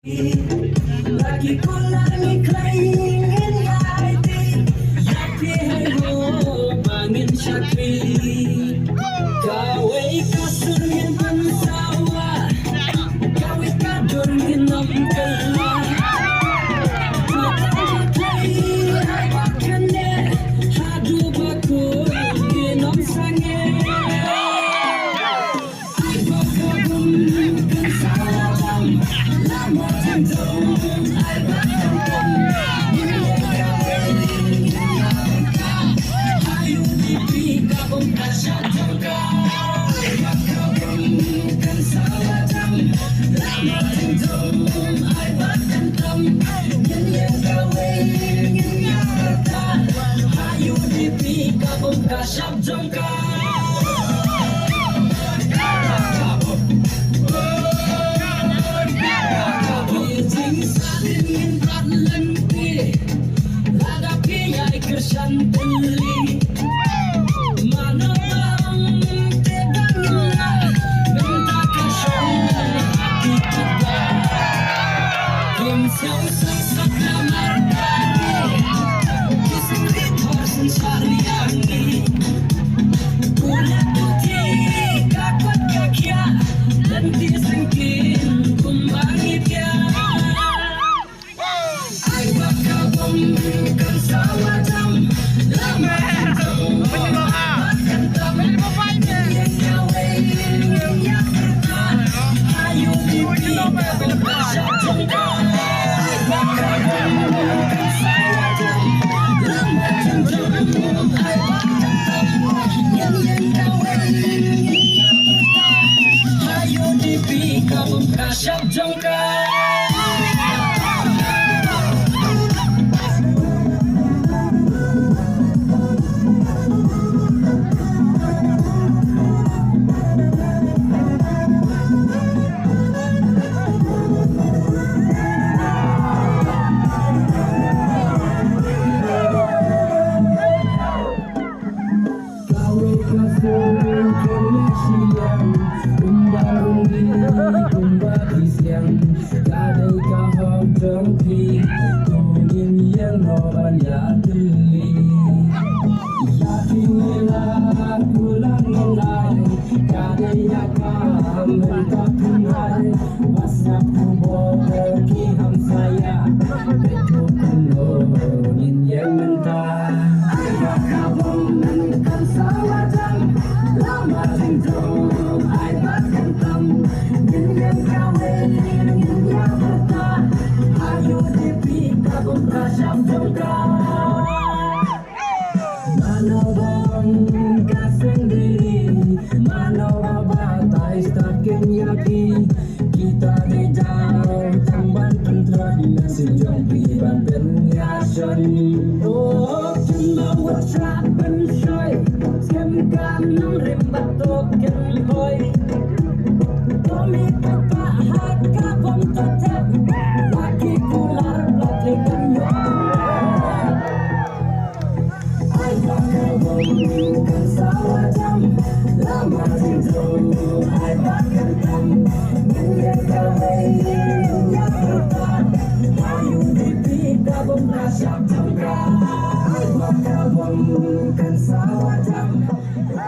Lagi kulangi klaingin hati Yapi hai ho bangin syakri Gawe kasur ngin pansawa Gawe kadur ngin nom kelah Matang klai hai bakane Hadu bakul ngin nom sange Ai bakabum kan salam Lama tentum ai bakabum Ayu dipi kabum kasyatangka Ai bakabum kan salam Lama tentum ai bakabum Yang gawe ingin nyata Ayu dipi kabum kasyatangka Santili mana bang teganglah minta kasih hati kita kim siau sesat lamar kami kisah horsen syariangi kulit putih kakak kakia dan disengkin kumbangi dia ai bakal membuka sawah kita dijauh tamban tentra sejauh piban penyasan oh cuma trapen shoy siam kanang rembat token hoy kami tak hat kapom tetap lagi kular pelatihan yo ai bakal membuka sawah jam lama tidur ai bakal Ayu dipi kabum kasyatangka ai bakal